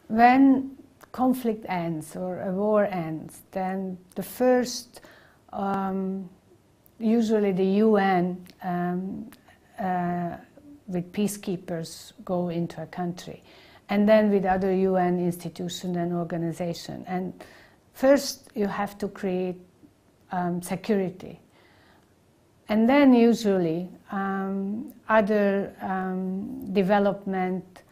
When conflict ends or a war ends, then the first, usually the UN with peacekeepers go into a country, and then with other UN institutions and organizations. And first you have to create security. And then usually other development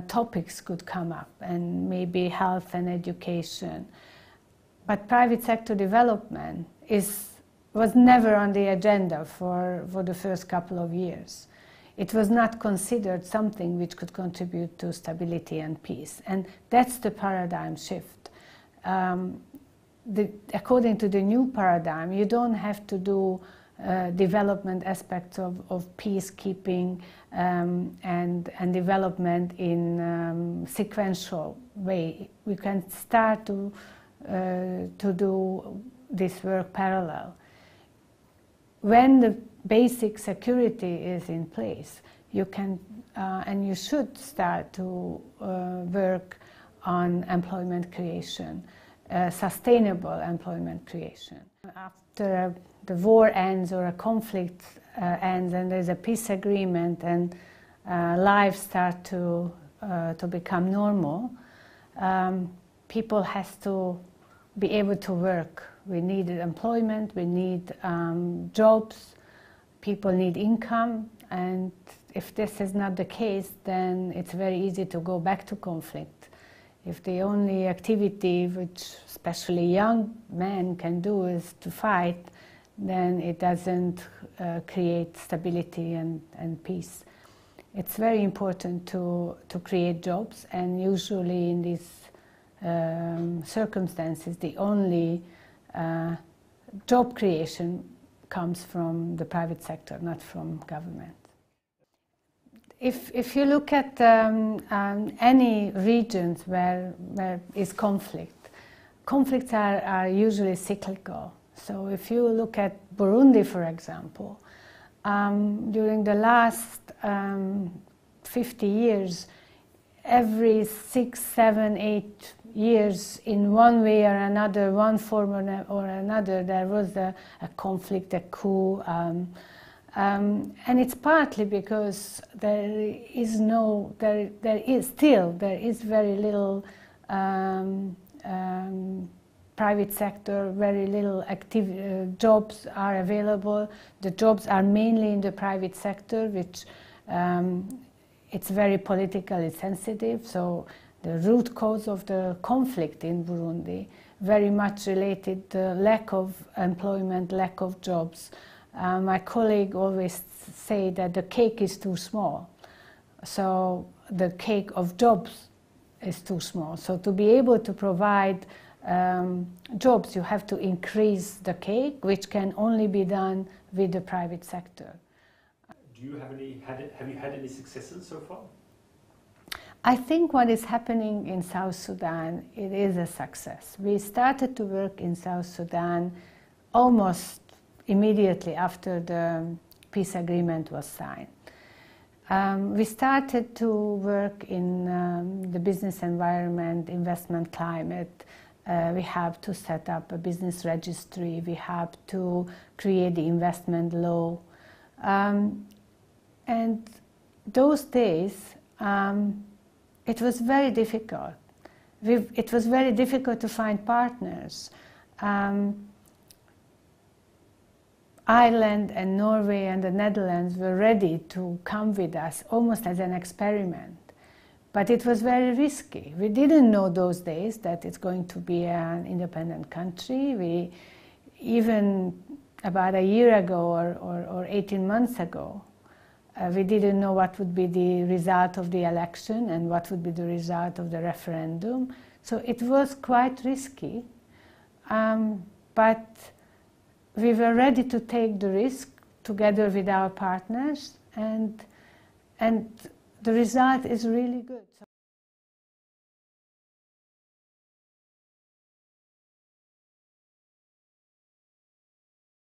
topics could come up, and maybe health and education. But private sector development was never on the agenda for the first couple of years. It was not considered something which could contribute to stability and peace. And that's the paradigm shift. According to the new paradigm, you don't have to do development aspects of peacekeeping and development in sequential way. We can start to do this work parallel. When the basic security is in place, you can and you should start to work on employment creation, sustainable employment creation. After the war ends or a conflict ends and there's a peace agreement and lives start to become normal, people have to be able to work. We need employment, we need jobs, people need income, and if this is not the case, then it's very easy to go back to conflict. If the only activity which especially young men can do is to fight, then it doesn't create stability and peace. It's very important to create jobs, and usually in these circumstances the only job creation comes from the private sector, not from government. If you look at any regions where is conflict, conflicts are usually cyclical. So if you look at Burundi, for example, during the last 50 years, every 6, 7, 8 years, in one way or another, one form or another, there was a conflict, a coup. And it's partly because there is very little private sector, very little jobs are available. The jobs are mainly in the private sector, which it's very politically sensitive. So the root cause of the conflict in Burundi very much related to lack of employment, lack of jobs. My colleague always say that the cake is too small. So the cake of jobs is too small. So to be able to provide jobs, you have to increase the cake, which can only be done with the private sector. Do you have you had any successes so far? I think what is happening in South Sudan, it is a success. We started to work in South Sudan almost immediately after the peace agreement was signed. We started to work in the business environment, investment climate. We have to set up a business registry. We have to create the investment law. And those days, it was very difficult. It was very difficult to find partners. Ireland and Norway and the Netherlands were ready to come with us, almost as an experiment. But it was very risky. We didn't know those days that it's going to be an independent country. Even about a year ago or 18 months ago, we didn't know what would be the result of the election and what would be the result of the referendum. So it was quite risky. But we were ready to take the risk together with our partners, and the result is really good.